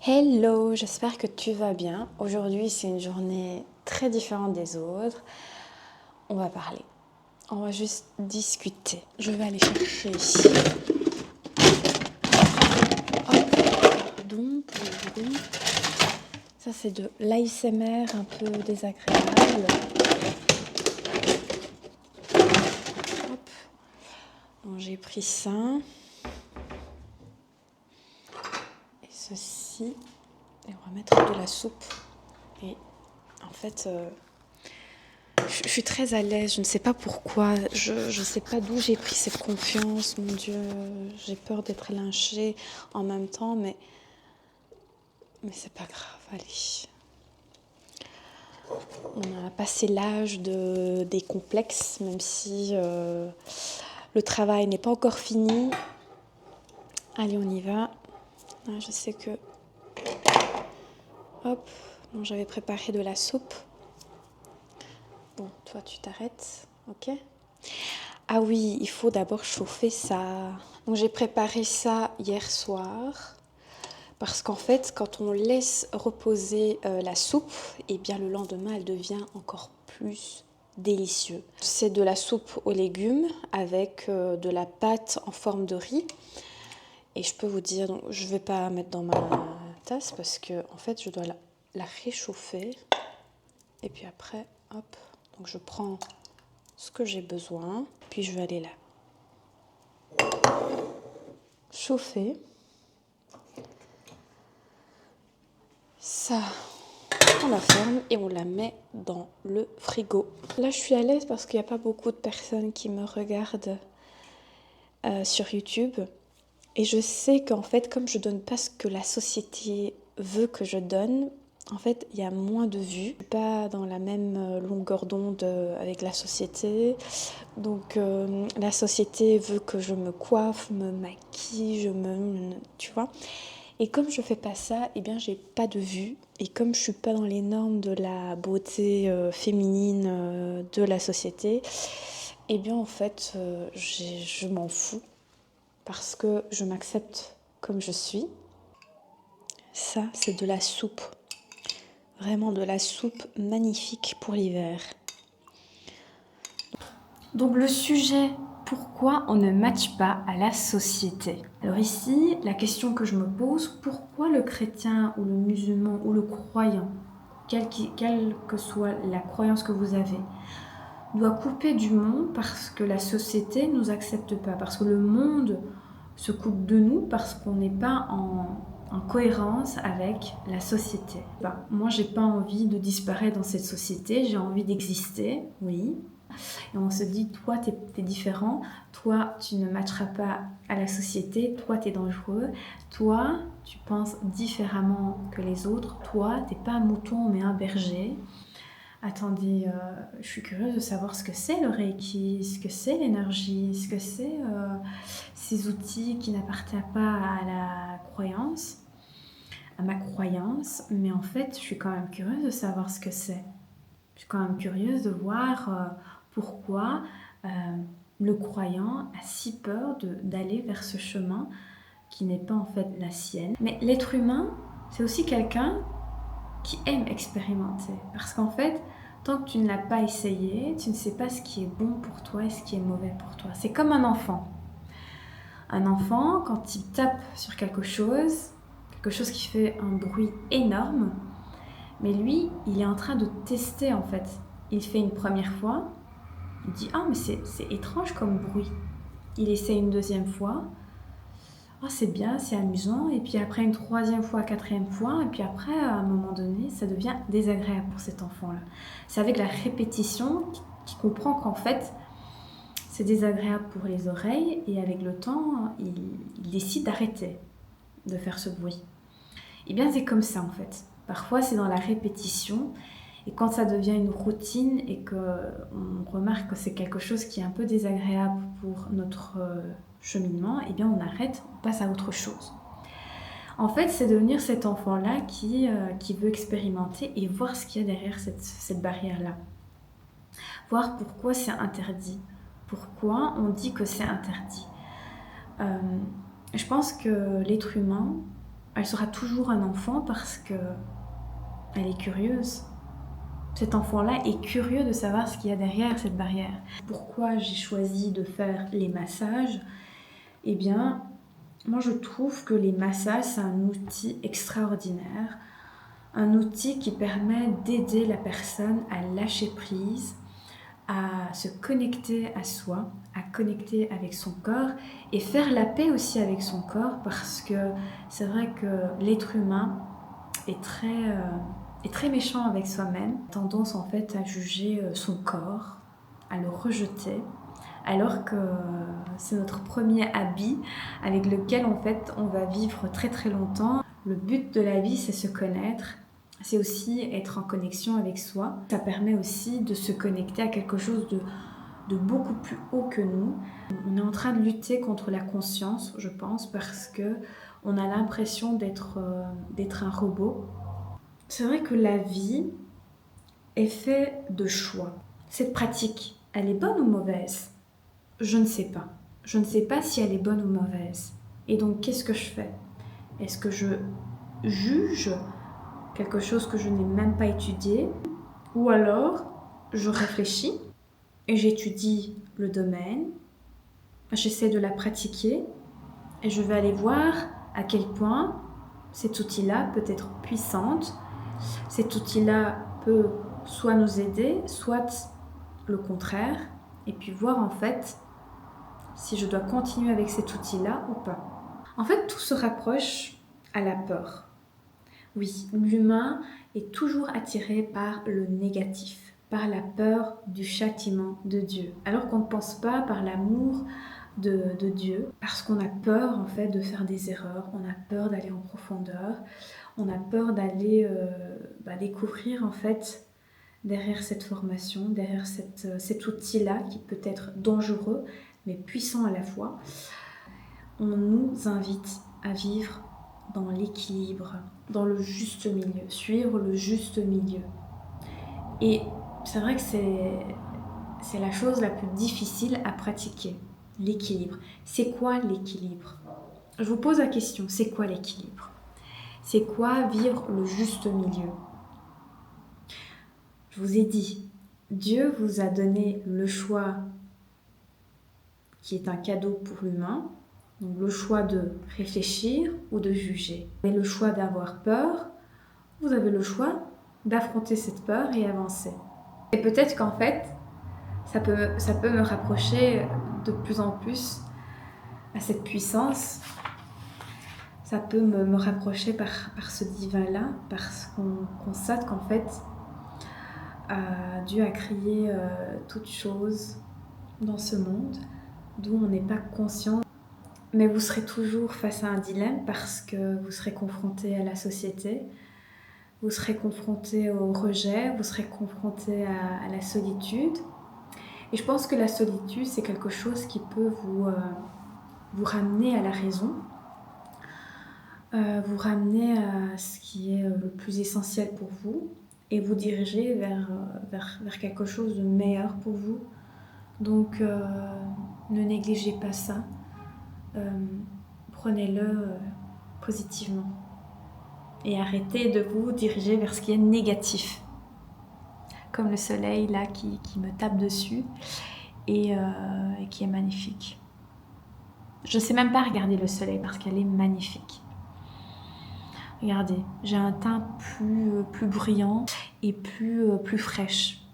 Hello, j'espère que tu vas bien. Aujourd'hui, c'est une journée très différente des autres. On va parler. On va juste discuter. Je vais aller chercher ici. Hop, pardon pour le bruit. Ça, c'est de l'ASMR un peu désagréable. Hop. Donc, j'ai pris ça. Et ceci. Et on va mettre de la soupe. Et en fait... je suis très à l'aise, je ne sais pas pourquoi, je ne sais pas d'où j'ai pris cette confiance, mon Dieu, j'ai peur d'être lynchée en même temps, mais c'est pas grave, allez. On a passé l'âge des complexes, même si le travail n'est pas encore fini. Allez, on y va. Ah, je sais que... Hop, bon, j'avais préparé de la soupe. Bon, toi, tu t'arrêtes, ok ? Ah oui, il faut d'abord chauffer ça. Donc j'ai préparé ça hier soir parce qu'en fait, quand on laisse reposer la soupe, eh bien le lendemain, elle devient encore plus délicieuse. C'est de la soupe aux légumes avec de la pâte en forme de riz. Et je peux vous dire, donc, je ne vais pas mettre dans ma tasse parce que en fait, je dois la réchauffer. Et puis après, hop, donc je prends ce que j'ai besoin, puis je vais aller là chauffer. Ça, on la ferme et on la met dans le frigo. Là, je suis à l'aise parce qu'il n'y a pas beaucoup de personnes qui me regardent sur YouTube. Et je sais qu'en fait, comme je donne pas ce que la société veut que je donne, en fait, il y a moins de vues. Je suis pas dans la même longueur d'onde avec la société. Donc, la société veut que je me coiffe, me maquille, tu vois. Et comme je fais pas ça, eh bien, j'ai pas de vues. Et comme je suis pas dans les normes de la beauté féminine de la société, eh bien, en fait, je m'en fous parce que je m'accepte comme je suis. Ça, c'est de la soupe. Vraiment de la soupe magnifique pour l'hiver. Donc le sujet, pourquoi on ne matche pas à la société? Alors ici, la question que je me pose, pourquoi le chrétien ou le musulman ou le croyant, quelle que soit la croyance que vous avez, doit couper du monde parce que la société ne nous accepte pas, parce que le monde se coupe de nous parce qu'on n'est pas en cohérence avec la société. Moi, j'ai pas envie de disparaître dans cette société, j'ai envie d'exister, oui. Et on se dit, toi, t'es différent, toi, tu ne matcheras pas à la société, toi, t'es dangereux, toi, tu penses différemment que les autres, toi, t'es pas un mouton, mais un berger. Attendez, je suis curieuse de savoir ce que c'est le Reiki, ce que c'est l'énergie, ce que c'est ces outils qui n'appartiennent pas à la croyance, à ma croyance, mais en fait, je suis quand même curieuse de savoir ce que c'est. Je suis quand même curieuse de voir pourquoi le croyant a si peur d'aller vers ce chemin qui n'est pas en fait la sienne. Mais l'être humain, c'est aussi quelqu'un qui aime expérimenter. Parce qu'en fait, tant que tu ne l'as pas essayé, tu ne sais pas ce qui est bon pour toi et ce qui est mauvais pour toi. C'est comme un enfant. Un enfant, quand il tape sur quelque chose qui fait un bruit énorme, mais lui, il est en train de tester en fait. Il fait une première fois, il dit « Ah, mais c'est étrange comme bruit ». Il essaie une deuxième fois, « Ah, c'est bien, c'est amusant ». Et puis après une troisième fois, quatrième fois, et puis après, à un moment donné, ça devient désagréable pour cet enfant-là. C'est avec la répétition qu'il comprend qu'en fait, c'est désagréable pour les oreilles, et avec le temps, il décide d'arrêter de faire ce bruit. Et bien, c'est comme ça en fait. Parfois, c'est dans la répétition. Et quand ça devient une routine et qu'on remarque que c'est quelque chose qui est un peu désagréable pour notre cheminement, eh bien on arrête, on passe à autre chose. En fait, c'est devenir cet enfant-là qui veut expérimenter et voir ce qu'il y a derrière cette barrière-là. Voir pourquoi c'est interdit. Pourquoi on dit que c'est interdit. Je pense que l'être humain Elle sera toujours un enfant parce que elle est curieuse. Cet enfant-là est curieux de savoir ce qu'il y a derrière cette barrière. Pourquoi j'ai choisi de faire les massages? Eh bien, moi je trouve que les massages, c'est un outil extraordinaire. Un outil qui permet d'aider la personne à lâcher prise, à se connecter à soi, à connecter avec son corps et faire la paix aussi avec son corps, parce que c'est vrai que l'être humain est très méchant avec soi-même, tendance en fait à juger son corps, à le rejeter, alors que c'est notre premier habit avec lequel en fait on va vivre très très longtemps. Le but de la vie, c'est se connaître, c'est aussi être en connexion avec soi. Ça permet aussi de se connecter à quelque chose de beaucoup plus haut que nous. On est en train de lutter contre la conscience, je pense, parce que on a l'impression d'être un robot. C'est vrai que la vie est faite de choix. Cette pratique, elle est bonne ou mauvaise? Je ne sais pas. Je ne sais pas si elle est bonne ou mauvaise. Et donc, qu'est-ce que je fais? Est-ce que je juge quelque chose que je n'ai même pas étudié? Ou alors, je réfléchis et j'étudie le domaine, j'essaie de la pratiquer et je vais aller voir à quel point cet outil-là peut être puissante. Cet outil-là peut soit nous aider, soit le contraire, et puis voir en fait si je dois continuer avec cet outil-là ou pas. En fait, tout se rapproche à la peur. Oui, l'humain est toujours attiré par le négatif, par la peur du châtiment de Dieu, alors qu'on ne pense pas par l'amour de Dieu, parce qu'on a peur en fait de faire des erreurs, on a peur d'aller en profondeur, on a peur d'aller découvrir en fait derrière cette formation, derrière cet outil-là qui peut être dangereux mais puissant à la fois. On nous invite à vivre dans l'équilibre, dans le juste milieu, suivre le juste milieu. Et c'est vrai que c'est la chose la plus difficile à pratiquer, l'équilibre. C'est quoi l'équilibre? Je vous pose la question, c'est quoi l'équilibre? C'est quoi vivre le juste milieu? Je vous ai dit, Dieu vous a donné le choix qui est un cadeau pour l'humain, donc le choix de réfléchir ou de juger. Vous avez le choix d'avoir peur, vous avez le choix d'affronter cette peur et avancer. Et peut-être qu'en fait, ça peut me rapprocher de plus en plus à cette puissance. Ça peut me rapprocher par ce divin-là, parce qu'on constate qu'en fait, Dieu a créé toutes choses dans ce monde dont on n'est pas conscient. Mais vous serez toujours face à un dilemme parce que vous serez confronté à la société, vous serez confronté au rejet, vous serez confronté à la solitude. Et je pense que la solitude, c'est quelque chose qui peut vous ramener à la raison, vous ramener à ce qui est le plus essentiel pour vous et vous diriger vers quelque chose de meilleur pour vous. Donc, ne négligez pas ça. Prenez-le positivement et arrêtez de vous diriger vers ce qui est négatif, comme le soleil là qui me tape dessus et qui est magnifique. Je ne sais même pas regarder le soleil parce qu'elle est magnifique. Regardez, j'ai un teint plus brillant et plus fraîche.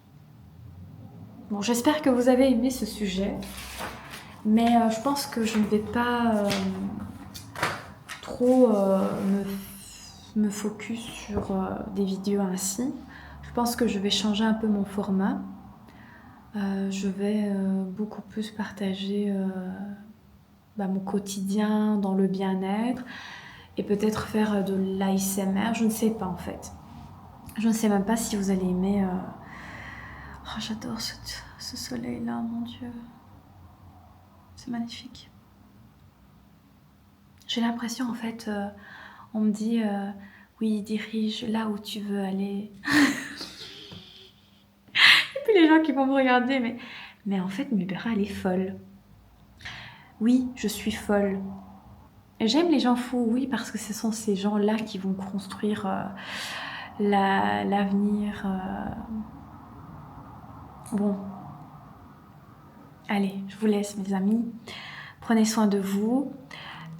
Bon, j'espère que vous avez aimé ce sujet, mais je pense que je ne vais pas trop me focus sur des vidéos ainsi. Je pense que je vais changer un peu mon format. Je vais beaucoup plus partager mon quotidien dans le bien-être et peut-être faire de l'ASMR, je ne sais pas en fait. Je ne sais même pas si vous allez aimer. Oh, j'adore ce soleil-là, mon Dieu. C'est magnifique. J'ai l'impression en fait, on me dit oui, dirige là où tu veux aller. Et puis les gens qui vont me regarder, mais en fait, Mubera, elle est folle. Oui, je suis folle. J'aime les gens fous, oui, parce que ce sont ces gens-là qui vont construire l'avenir. Bon, allez, je vous laisse mes amis. Prenez soin de vous.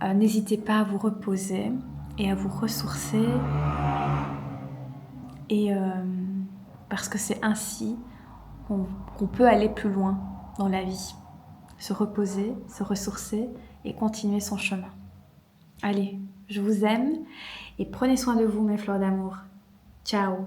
N'hésitez pas à vous reposer et à vous ressourcer. Et parce que c'est ainsi qu'on peut aller plus loin dans la vie. Se reposer, se ressourcer et continuer son chemin. Allez, je vous aime et prenez soin de vous mes fleurs d'amour. Ciao.